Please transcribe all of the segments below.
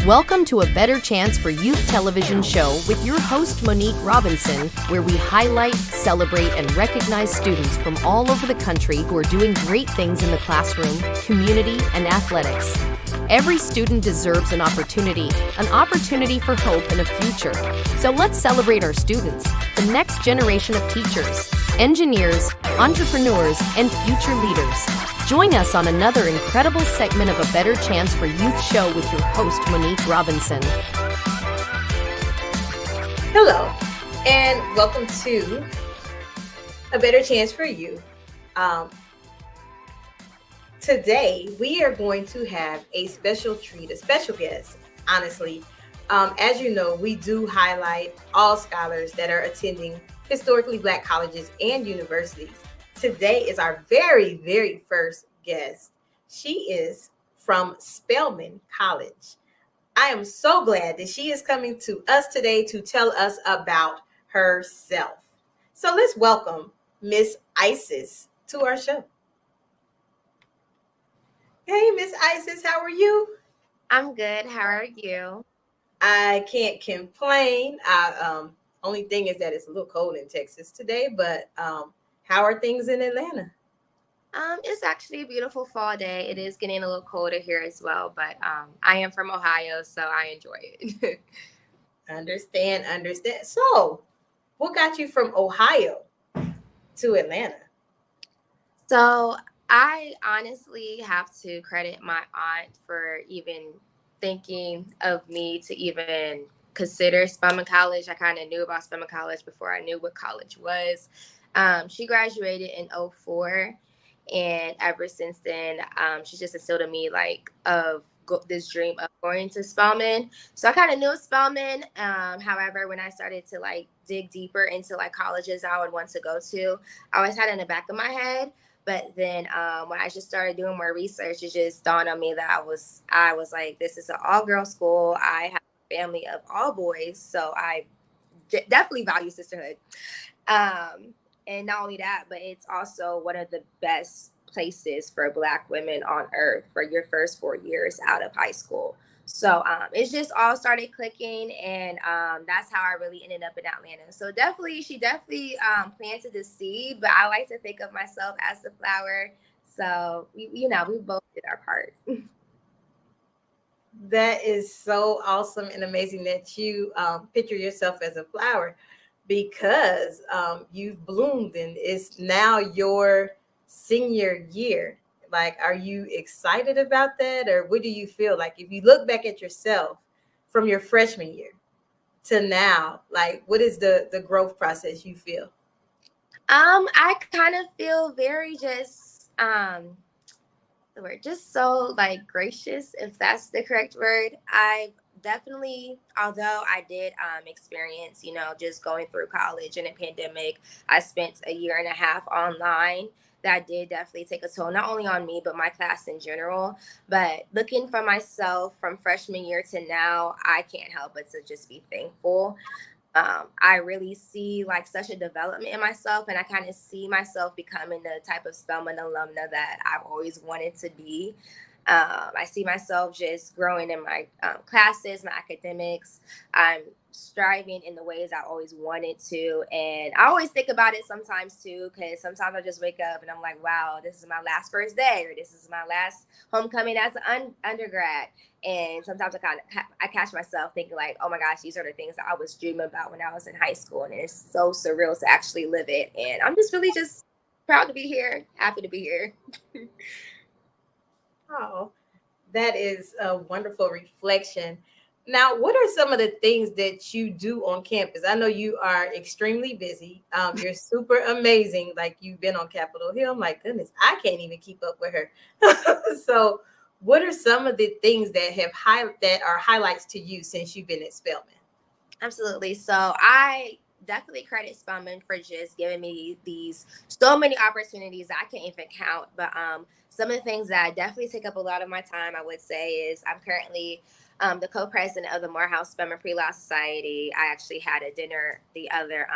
Welcome to A Better Chance for Youth television show with your host Monique Robinson, where we highlight, celebrate, and recognize students from all over the country who are doing great things in the classroom, community, and athletics. Every student deserves an opportunity for hope and a future. So let's celebrate our students, the next generation of teachers, engineers, entrepreneurs, and future leaders. Join us on another incredible segment of A Better Chance for Youth show with your host, Monique Robinson. Hello, and welcome to A Better Chance for You. Today, we are going to have a special treat, a special guest, honestly. As you know, we do highlight all scholars that are attending historically Black colleges and universities. Today is our very, very first guest. She is from Spelman College. I am so glad that she is coming to us today to tell us about herself. So let's welcome Miss Isis to our show. Hey, Miss Isis, how are you? I'm good. How are you? I can't complain. Only thing is that it's a little cold in Texas today, but how are things in Atlanta? It's actually a beautiful fall day. It is getting a little colder here as well, but I am from Ohio, so I enjoy it. Understand. So, what got you from Ohio to Atlanta? So I honestly have to credit my aunt for even thinking of me to even consider Spelman College. I kind of knew about Spelman College before I knew what college was. She graduated in 2004, and ever since then, she just instilled in me this dream of going to Spelman. So I kind of knew Spelman. However, when I started to dig deeper into colleges I would want to go to, I always had it in the back of my head. But then when I just started doing more research, it just dawned on me that I was like, this is an all-girl school. I have a family of all boys, so I definitely value sisterhood. And not only that, but it's also one of the best places for Black women on earth for your first 4 years out of high school. So it's just all started clicking, and that's how I really ended up in Atlanta. So she definitely planted the seed, but I like to think of myself as the flower. So we both did our part. That is so awesome and amazing that you picture yourself as a flower, because you've bloomed and it's now your senior year. Are you excited about that, or what do you feel like if you look back at yourself from your freshman year to now? What is the growth process you feel? I kind of feel very just so gracious, if that's the correct word. I definitely, although I did experience, just going through college and a pandemic, I spent a year and a half online. That did definitely take a toll, not only on me, but my class in general. But looking for myself from freshman year to now, I can't help but to just be thankful. I really see such a development in myself, and I kind of see myself becoming the type of Spelman alumna that I've always wanted to be. I see myself just growing in my classes, my academics. I'm striving in the ways I always wanted to. And I always think about it sometimes too, because sometimes I just wake up and I'm like, wow, this is my last first day, or this is my last homecoming as an undergrad. And sometimes I catch myself thinking oh my gosh, these are the things that I was dreaming about when I was in high school. And it's so surreal to actually live it. And I'm just really just proud to be here, happy to be here. Oh, that is a wonderful reflection. Now, what are some of the things that you do on campus? I know you are extremely busy. You're super amazing. You've been on Capitol Hill. My goodness, I can't even keep up with her. So what are some of the things that are highlights to you since you've been at Spelman? Absolutely. So I definitely credit Spelman for just giving me these so many opportunities I can't even count. But some of the things that definitely take up a lot of my time, I would say, is I'm currently the co-president of the Morehouse Spelman Pre-Law Society. I actually had a dinner the other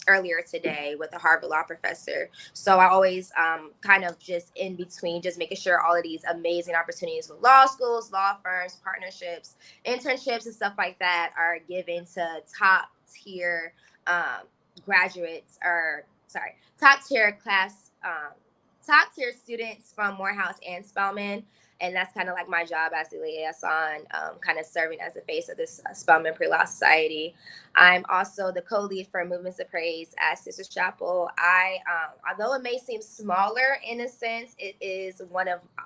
earlier today with a Harvard law professor. So I always kind of just in between, just making sure all of these amazing opportunities with law schools, law firms, partnerships, internships, and stuff like that are given to top tier graduates, or sorry, top tier class, top tier students from Morehouse and Spelman. And that's kind of like my job as the liaison, kind of serving as the face of this Spelman Pre-Law Society. I'm also the co-lead for Movements of Praise at Sisters Chapel. Although it may seem smaller in a sense, it is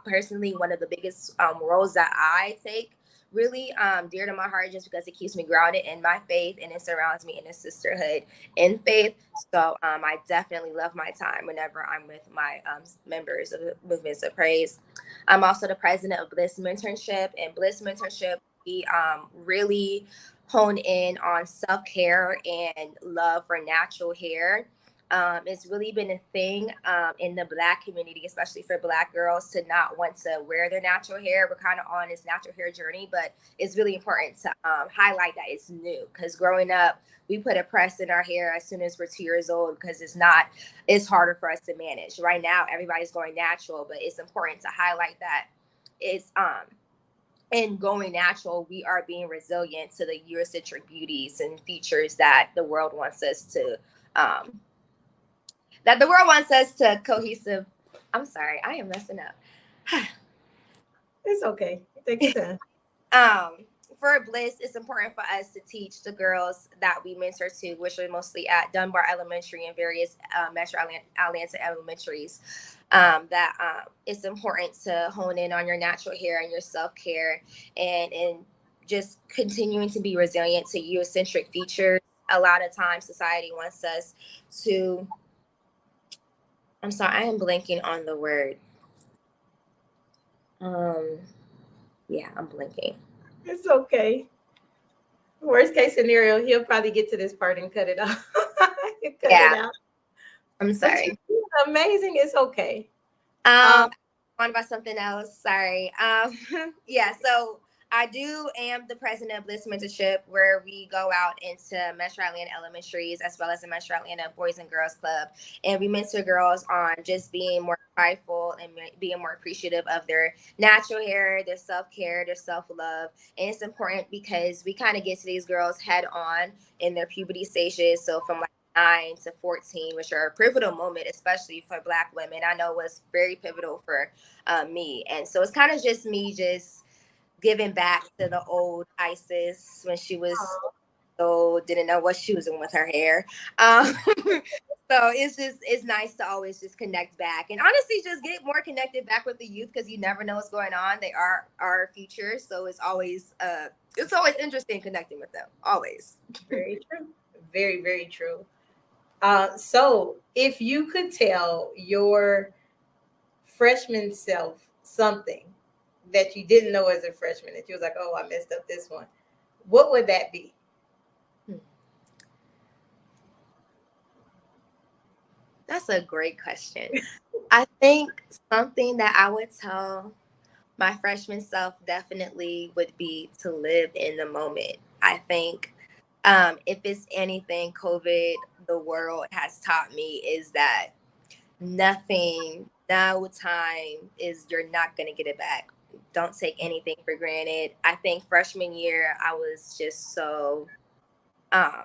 personally one of the biggest roles that I take, really dear to my heart, just because it keeps me grounded in my faith and it surrounds me in a sisterhood in faith. So I definitely love my time whenever I'm with my members of the Movements of Praise. I'm also the president of Bliss Mentorship, and Bliss Mentorship, we really hone in on self-care and love for natural hair. It's really been a thing in the Black community, especially for Black girls, to not want to wear their natural hair. We're kind of on this natural hair journey, but it's really important to highlight that it's new, because growing up, we put a press in our hair as soon as we're 2 years old because it's harder for us to manage. Right now, everybody's going natural, but it's important to highlight that it's in going natural, we are being resilient to the Eurocentric beauties and features that the world wants us to cohesive. I'm sorry, I am messing up. It's okay. Take your time. For Bliss, it's important for us to teach the girls that we mentor to, which are mostly at Dunbar Elementary and various Metro Atlanta elementaries, that it's important to hone in on your natural hair and your self-care, and just continuing to be resilient to Eurocentric features. A lot of times society wants us to, I'm sorry, I am blanking on the word. Yeah, I'm blanking. It's okay. Worst case scenario, he'll probably get to this part and cut it off. Cut it out. I'm sorry. Amazing. It's okay. On about something else. Sorry. Yeah. So I am the president of Bliss Mentorship, where we go out into Metro Atlanta elementaries as well as the Metro Atlanta Boys and Girls Club, and we mentor girls on just being more prideful and being more appreciative of their natural hair, their self-care, their self-love. And it's important because we kind of get to these girls head on in their puberty stages. So from 9 to 14, which are a pivotal moment, especially for Black women. I know was very pivotal for me. And so it's kind of just me just giving back to the old Isis when she was didn't know what she was doing with her hair. So it's nice to always just connect back and honestly just get more connected back with the youth, because you never know what's going on. They are our future. So it's always interesting connecting with them. Always. Very true. Very, very true. So if you could tell your freshman self something that you didn't know as a freshman, that you was like, oh, I messed up this one, what would that be? That's a great question. I think something that I would tell my freshman self definitely would be to live in the moment. I think if it's anything COVID, the world has taught me is that no time is, you're not going to get it back. Don't take anything for granted. I think freshman year, I was just so, I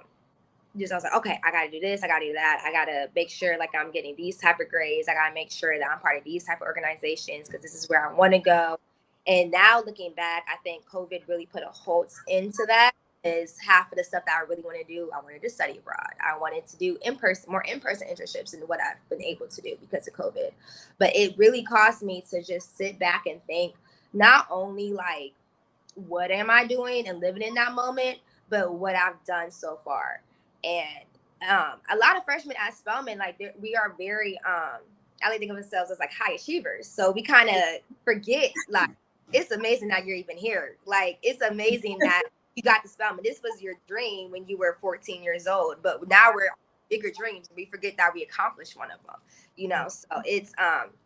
was like, okay, I got to do this. I got to do that. I got to make sure like I'm getting these type of grades. I got to make sure that I'm part of these type of organizations because this is where I want to go. And now looking back, I think COVID really put a halt into that. Is half of the stuff that I really want to do. I wanted to study abroad. I wanted to do more in-person internships than what I've been able to do because of COVID. But it really caused me to just sit back and think, not only like, what am I doing and living in that moment, but what I've done so far. And a lot of freshmen at Spelman, like we are very, I like to think of ourselves as like high achievers. So we kind of forget, like, it's amazing that you're even here. Like, it's amazing that you got to Spelman. This was your dream when you were 14 years old, but now we're bigger dreams. We forget that we accomplished one of them, you know? So it's,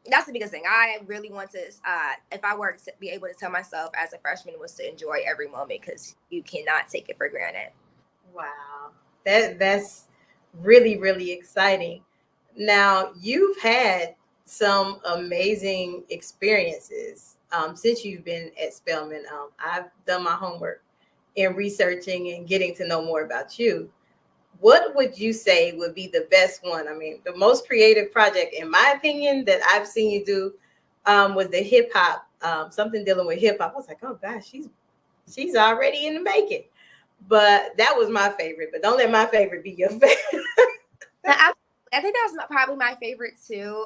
that's the biggest thing. I really want to, if I were to be able to tell myself as a freshman, was to enjoy every moment, because you cannot take it for granted. Wow. That's Really, really exciting. Now, you've had some amazing experiences since you've been at Spelman. I've done my homework in researching and getting to know more about you. What would you say would be the best one? I mean, the most creative project, in my opinion, that I've seen you do was the hip hop, something dealing with hip hop. I was like, oh gosh, she's already in the making. But that was my favorite. But don't let my favorite be your favorite. I think that was probably my favorite too.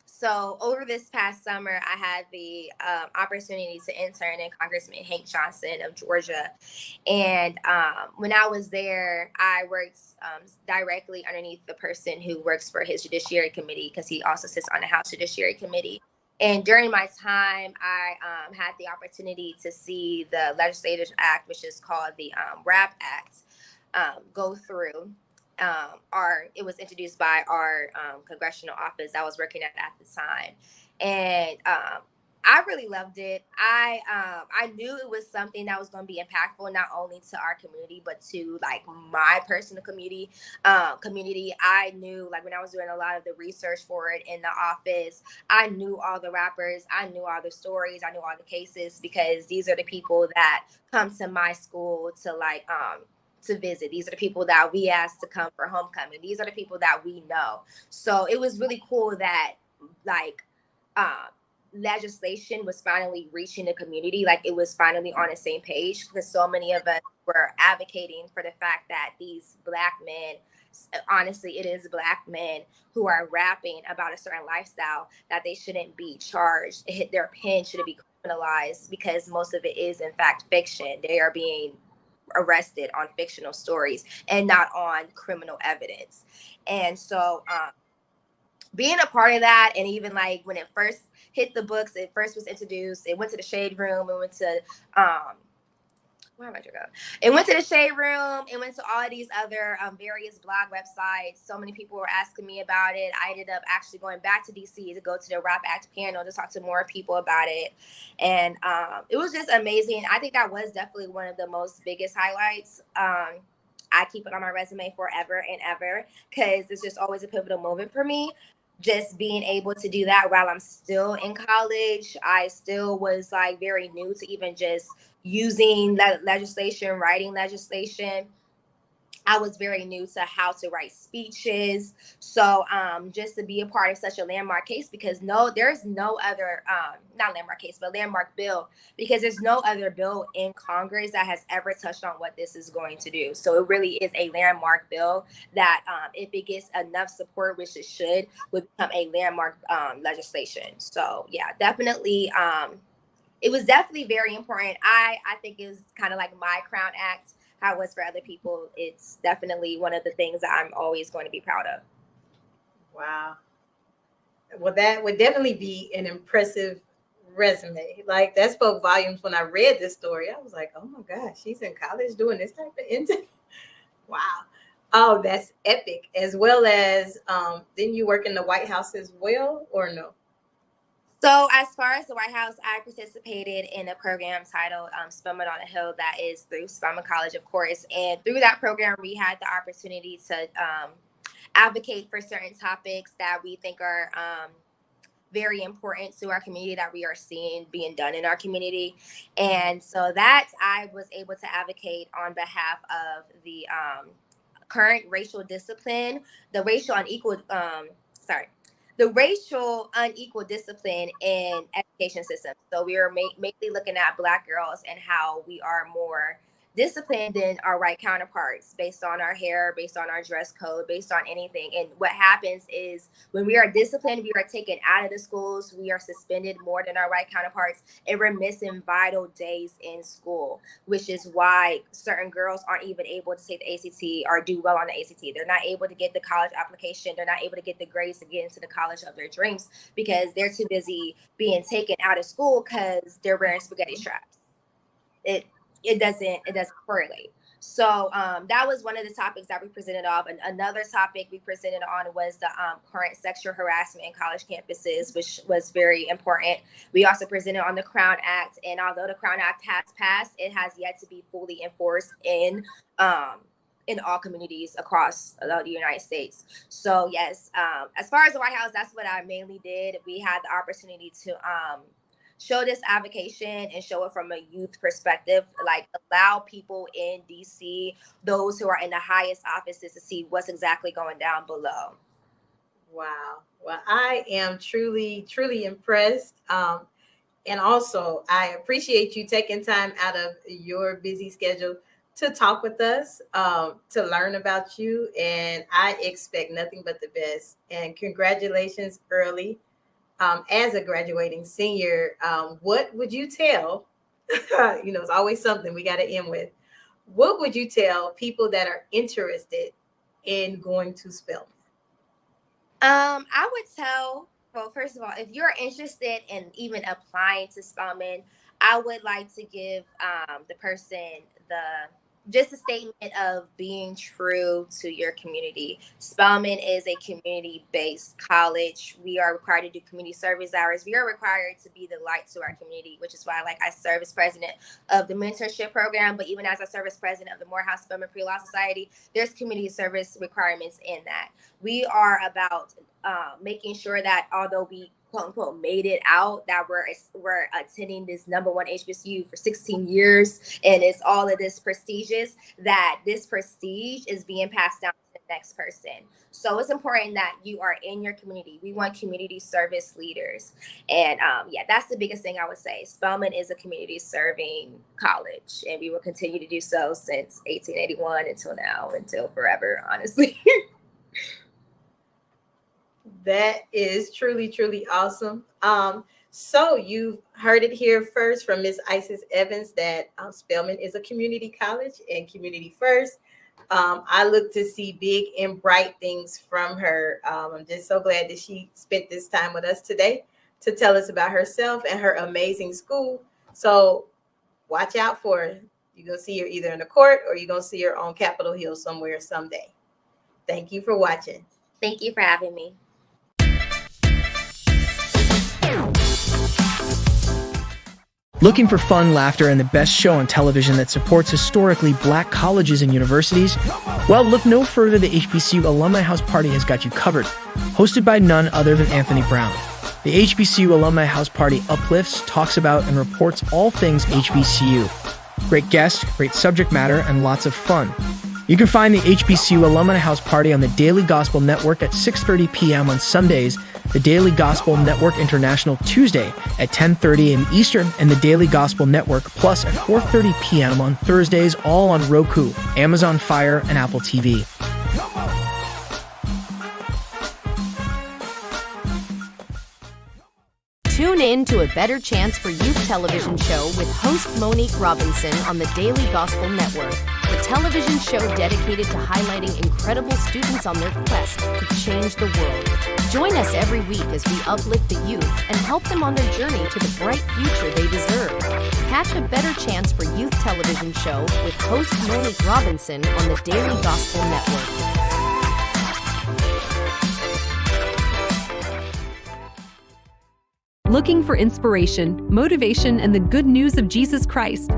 So over this past summer, I had the opportunity to intern in Congressman Hank Johnson of Georgia. And when I was there, I worked directly underneath the person who works for his Judiciary Committee, because he also sits on the House Judiciary Committee. And during my time, I had the opportunity to see the Legislative Act, which is called the RAP Act, go through. It was introduced by our congressional office I was working at the time, and I really loved it. I knew it was something that was going to be impactful not only to our community but to like my personal community. I knew, like, when I was doing a lot of the research for it in the office, I knew all the rappers, I knew all the stories, I knew all the cases, because these are the people that come to my school to visit. These are the people that we asked to come for homecoming. These are the people that we know. So it was really cool that like legislation was finally reaching the community. Like, it was finally on the same page, because so many of us were advocating for the fact that these Black men, honestly, it is Black men who are rapping about a certain lifestyle, that they shouldn't be charged. Their pen shouldn't be criminalized, because most of it is in fact fiction. They are being arrested on fictional stories and not on criminal evidence. And so being a part of that, and even like when it first hit the books, it first was introduced, it went to the Shade Room, it went to where am I to go? It went to the Shade Room. It went to all of these other various blog websites. So many people were asking me about it. I ended up actually going back to DC to go to the Rap Act panel to talk to more people about it. And it was just amazing. I think that was definitely one of the most biggest highlights. I keep it on my resume forever and ever, because it's just always a pivotal moment for me. Just being able to do that while I'm still in college. I still was like very new to even just using legislation, writing legislation. I was very new to how to write speeches. So just to be a part of such a landmark case, because there's no other, not landmark case, but landmark bill, because there's no other bill in Congress that has ever touched on what this is going to do. So it really is a landmark bill that if it gets enough support, which it should, would become a landmark legislation. So yeah, definitely. It was definitely very important. I think it was kind of like my Crown Act, how it was for other people. It's definitely one of the things that I'm always going to be proud of. Wow. Well, that would definitely be an impressive resume. Like, that spoke volumes. When I read this story, I was like, oh my gosh, she's in college doing this type of intern. Wow. Oh, that's epic. As well as, didn't you work in the White House as well, or no? So as far as the White House, I participated in a program titled Spelman on a Hill, that is through Spelman College, of course. And through that program, we had the opportunity to advocate for certain topics that we think are very important to our community, that we are seeing being done in our community. And so that I was able to advocate on behalf of the current racial discipline, the racial unequal, the racial unequal discipline in education systems. So we are mainly looking at Black girls and how we are more disciplined than our white counterparts, based on our hair, based on our dress code, based on anything. And what happens is, when we are disciplined, we are taken out of the schools, we are suspended more than our white counterparts, and we're missing vital days in school, which is why certain girls aren't even able to take the ACT or do well on the ACT. They're not able to get the college application. They're not able to get the grades to get into the college of their dreams, because they're too busy being taken out of school because they're wearing spaghetti straps. It doesn't correlate. So that was one of the topics that we presented on. And another topic we presented on was the current sexual harassment in college campuses, which was very important. We also presented on the Crown Act. And although the Crown Act has passed, it has yet to be fully enforced in in all communities across the United States. So yes, as far as the White House, that's what I mainly did. We had the opportunity to show this avocation and show it from a youth perspective, like allow people in DC, those who are in the highest offices, to see what's exactly going down below. Wow. Well, I am truly, truly impressed. And also, I appreciate you taking time out of your busy schedule to talk with us, to learn about you. And I expect nothing but the best. And congratulations early. As a graduating senior, what would you tell? It's always something we got to end with. What would you tell people that are interested in going to Spelman? I would tell, well, first of all, if you're interested in even applying to Spelman, I would like to give the person the just a statement of being true to your community. Spelman is a community-based college. We are required to do community service hours. We are required to be the light to our community, which is why, like, I serve as president of the mentorship program, but even as I serve as president of the Morehouse Spelman Pre-Law Society, there's community service requirements in that. We are about making sure that although we quote unquote made it out, that we're attending this number one HBCU for 16 years, and it's all of this prestigious, that this prestige is being passed down to the next person. So it's important that you are in your community. We want community service leaders. And that's the biggest thing I would say. Spelman is a community serving college, and we will continue to do so since 1881 until now, until forever, honestly. That is truly, truly awesome. So you've heard it here first from Miss Isis Evans that Spelman is a community college and community first. I look to see big and bright things from her. I'm just so glad that she spent this time with us today to tell us about herself and her amazing school. So watch out for her. You're going to see her either in the court or you're going to see her on Capitol Hill somewhere someday. Thank you for watching. Thank you for having me. Looking for fun, laughter, and the best show on television that supports historically Black colleges and universities? Well, look no further. The HBCU Alumni House Party has got you covered. Hosted by none other than Anthony Brown. The HBCU Alumni House Party uplifts, talks about, and reports all things HBCU. Great guests, great subject matter, and lots of fun. You can find the HBCU Alumni House Party on the Daily Gospel Network at 6:30 p.m. on Sundays, the Daily Gospel Network International Tuesday at 10:30 a.m. Eastern, and the Daily Gospel Network Plus at 4:30 p.m. on Thursdays, all on Roku, Amazon Fire, and Apple TV. Tune in to A Better Chance for Youth television show with host Monique Robinson on the Daily Gospel Network, the television show dedicated to highlighting incredible students on their quest to change the world. Join us every week as we uplift the youth and help them on their journey to the bright future they deserve. Catch A Better Chance for Youth television show with host Monique Robinson on the Daily Gospel Network. Looking for inspiration, motivation, and the good news of Jesus Christ?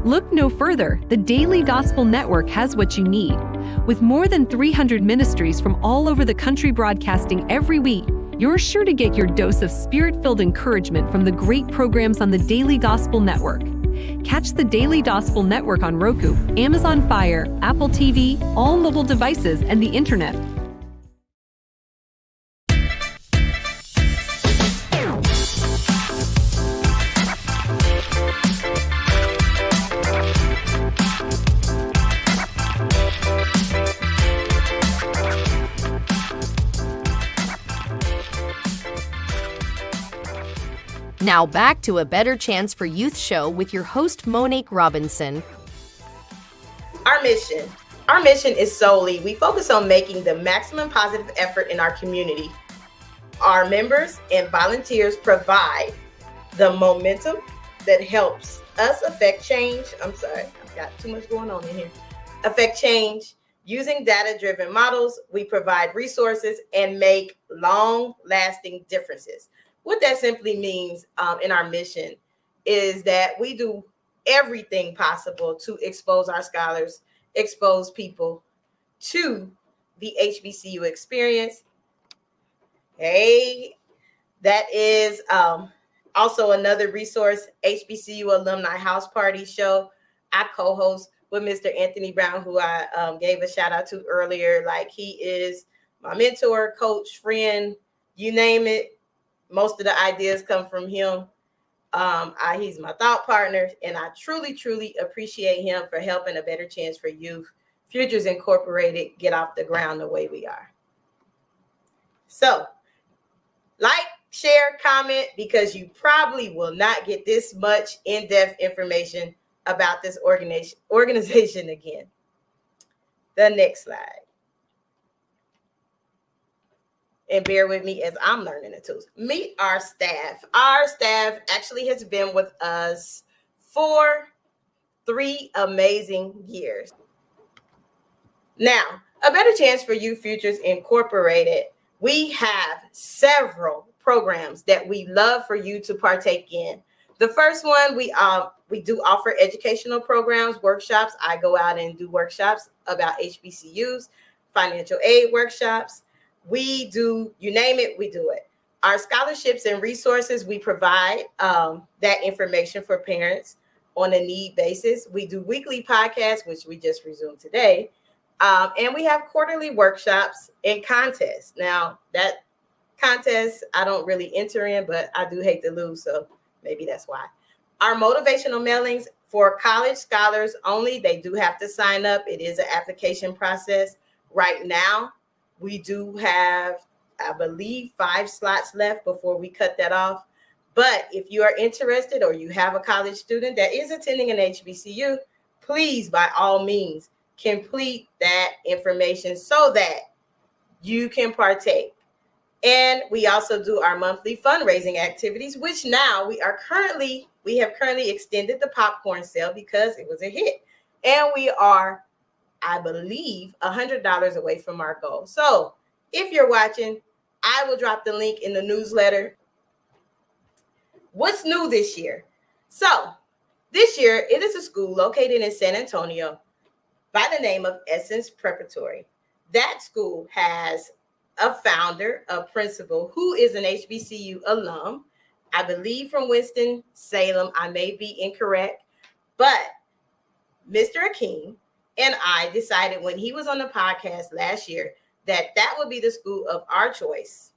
Look no further. The Daily Gospel Network has what you need. With more than 300 ministries from all over the country broadcasting every week, you're sure to get your dose of spirit-filled encouragement from the great programs on the Daily Gospel Network. Catch the Daily Gospel Network on Roku, Amazon Fire, Apple TV, all mobile devices, and the internet. Now back to A Better Chance for Youth show with your host Monique Robinson. Our mission is solely, we focus on making the maximum positive effort in our community. Our members and volunteers provide the momentum that helps us affect change. I'm sorry, I've got too much going on in here. Affect change. Using data-driven models, we provide resources and make long-lasting differences. What that simply means in our mission is that we do everything possible to expose our scholars, expose people to the HBCU experience. Hey, that is also another resource, HBCU Alumni House Party Show. I co-host with Mr. Anthony Brown, who I gave a shout out to earlier. Like, he is my mentor, coach, friend, you name it. Most of the ideas come from him. He's my thought partner, and I truly, truly appreciate him for helping A Better Chance for Youth, Futures Incorporated, get off the ground the way we are. So, like, share, comment, because you probably will not get this much in-depth information about this organization again. The next slide. And bear with me as I'm learning the tools. Meet our staff. Our staff actually has been with us for 3 amazing years. Now, A Better Chance for You Futures Incorporated, we have several programs that we love for you to partake in. The first one, we do offer educational programs, workshops. I go out and do workshops about HBCUs, financial aid workshops. We do, you name it, we do it. Our scholarships and resources, we provide that information for parents on a need basis. We do weekly podcasts, which we just resumed today. And we have quarterly workshops and contests. Now, that contest I don't really enter in, but I do hate to lose, so maybe that's why. Our motivational mailings for college scholars only, they do have to sign up. It is an application process. Right now, we do have, I believe, 5 slots left before we cut that off. But if you are interested or you have a college student that is attending an HBCU, please, by all means, complete that information so that you can partake. And we also do our monthly fundraising activities, which now we have currently extended the popcorn sale because it was a hit. And we are, I believe, $100 away from our goal. So if you're watching, I will drop the link in the newsletter. What's new this year? So this year, it is a school located in San Antonio by the name of Essence Preparatory. That school has a founder, a principal, who is an HBCU alum, I believe from Winston-Salem. I may be incorrect, but Mr. Akeem and I decided when he was on the podcast last year that would be the school of our choice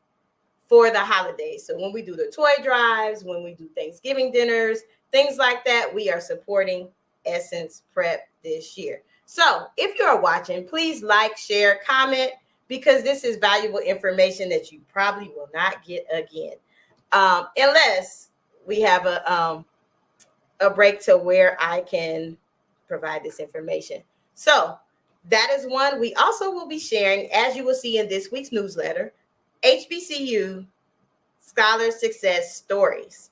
for the holidays. So when we do the toy drives, when we do Thanksgiving dinners, things like that, we are supporting Essence Prep this year. So if you're watching, please like, share, comment, because this is valuable information that you probably will not get again. Unless we have a break to where I can provide this information. So that is one. We also will be sharing, as you will see in this week's newsletter, HBCU Scholar Success Stories.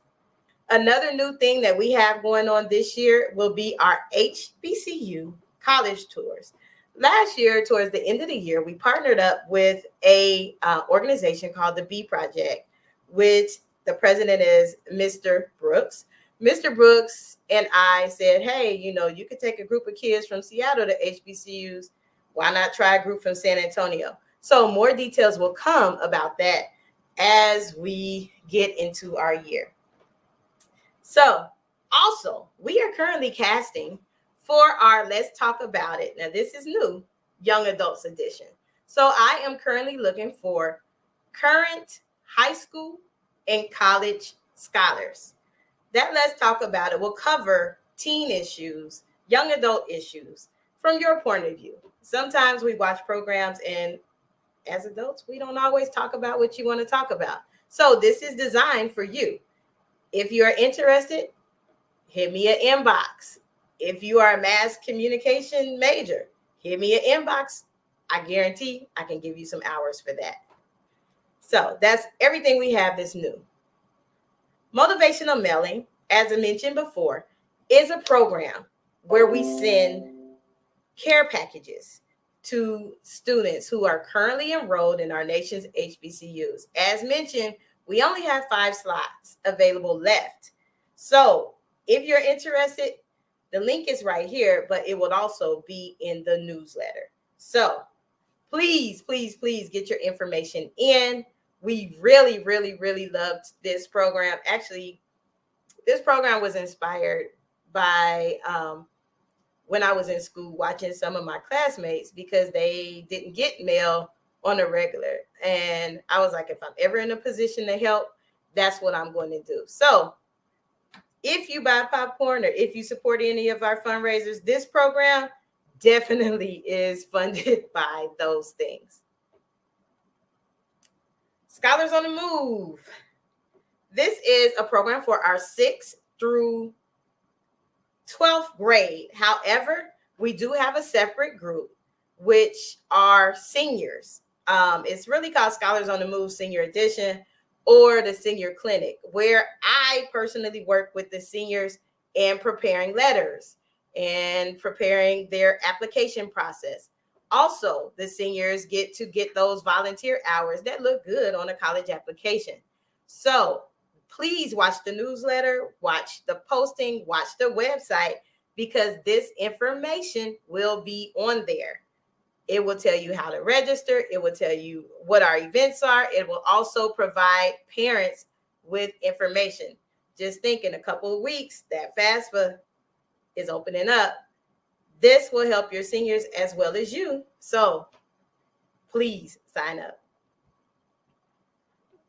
Another new thing that we have going on this year will be our HBCU college tours. Last year, towards the end of the year, we partnered up with a organization called the B Project, which the president is Mr. Brooks. Mr. Brooks and I said, hey, you could take a group of kids from Seattle to HBCUs. Why not try a group from San Antonio? So more details will come about that as we get into our year. So also, we are currently casting for our Let's Talk About It. Now, this is new, Young Adults Edition. So I am currently looking for current high school and college scholars. That Let's Talk About It will cover teen issues, young adult issues from your point of view. Sometimes we watch programs and as adults, we don't always talk about what you want to talk about. So this is designed for you. If you are interested, hit me an inbox. If you are a mass communication major, hit me an inbox. I guarantee I can give you some hours for that. So that's everything we have that's new. Motivational mailing, as I mentioned before, is a program where we send care packages to students who are currently enrolled in our nation's HBCUs. As mentioned, we only have 5 slots available left. So if you're interested, the link is right here, but it will also be in the newsletter. So please, please, please get your information in. We really, really, really loved this program. Actually, this program was inspired by when I was in school watching some of my classmates because they didn't get mail on a regular. And I was like, if I'm ever in a position to help, that's what I'm going to do. So if you buy popcorn or if you support any of our fundraisers, this program definitely is funded by those things. Scholars on the Move. This is a program for our 6th through 12th grade. However, we do have a separate group, which are seniors. It's really called Scholars on the Move Senior Edition or the Senior Clinic, where I personally work with the seniors in preparing letters and preparing their application process. Also, the seniors get to get those volunteer hours that look good on a college application. So please watch the newsletter, watch the posting, watch the website, because this information will be on there. It will tell you how to register. It will tell you what our events are. It will also provide parents with information. Just think in a couple of weeks that FAFSA is opening up. This will help your seniors as well as you. So please sign up.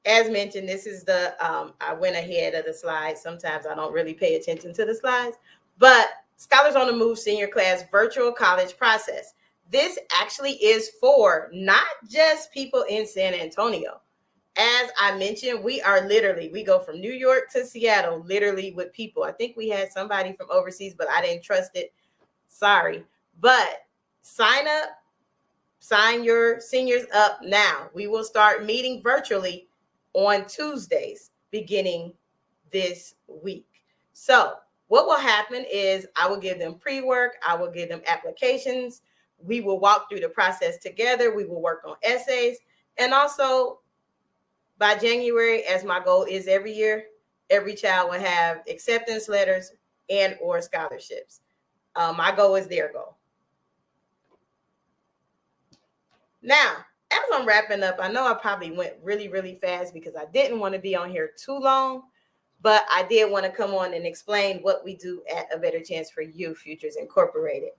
As mentioned, this is the, I went ahead of the slides. Sometimes I don't really pay attention to the slides, but Scholars on the Move Senior Class Virtual College Process. This actually is for not just people in San Antonio. As I mentioned, we go from New York to Seattle, literally with people. I think we had somebody from overseas, but I didn't trust it. Sorry. But sign up, sign your seniors up now. We will start meeting virtually on Tuesdays beginning this week. So what will happen is I will give them pre-work. I will give them applications. We will walk through the process together. We will work on essays. And also by January, as my goal is every year, every child will have acceptance letters and or scholarships. My goal is their goal. Now, as I'm wrapping up, I know I probably went really, really fast because I didn't want to be on here too long, but I did want to come on and explain what we do at A Better Chance for You Futures Incorporated.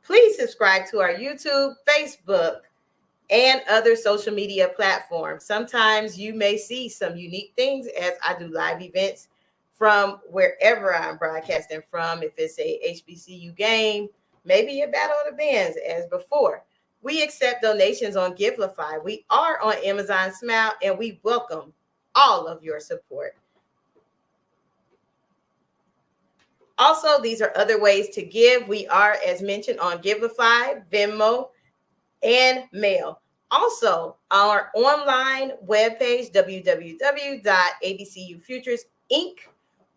Please subscribe to our YouTube, Facebook, and other social media platforms. Sometimes you may see some unique things as I do live events from wherever I'm broadcasting from. If it's a HBCU game, maybe a Battle of the Bands as before. We accept donations on Givelify. We are on Amazon Smile, and we welcome all of your support. Also, these are other ways to give. We are, as mentioned, on Givelify, Venmo, and Mail. Also, our online webpage, www.abcufuturesinc.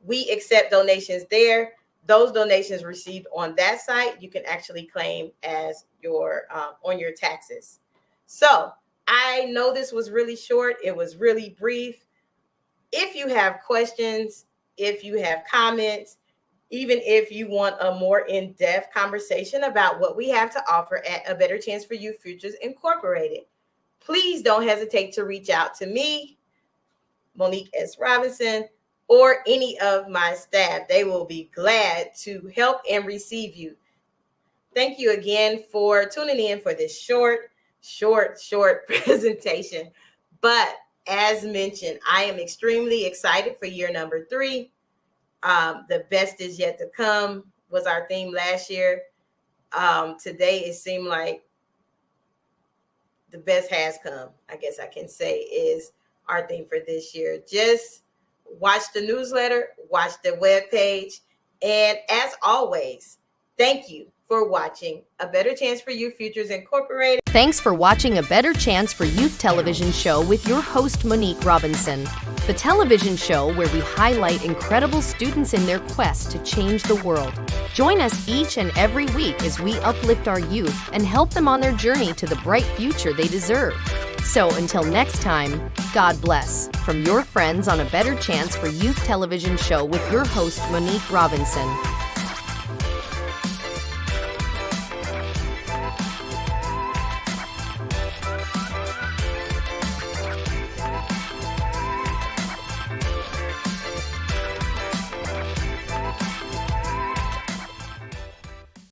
We accept donations there. Those donations received on that site, you can actually claim as your on your taxes. So I know this was really short. It was really brief. If you have questions, if you have comments, even if you want a more in-depth conversation about what we have to offer at A Better Chance for You Futures Incorporated, please don't hesitate to reach out to me, Monique S. Robinson, or any of my staff. They will be glad to help and receive you. Thank you again for tuning in for this short presentation. But as mentioned, I am extremely excited for year number 3. The best is yet to come was our theme last year. Today, it seemed like the best has come, I guess I can say, is our theme for this year. Just watch the newsletter, watch the webpage, and as always, thank you for watching A Better Chance for You Futures Incorporated. Thanks for watching A Better Chance for Youth television show with your host, Monique Robinson. The television show where we highlight incredible students in their quest to change the world. Join us each and every week as we uplift our youth and help them on their journey to the bright future they deserve. So until next time, God bless. From your friends on A Better Chance for Youth television show with your host, Monique Robinson.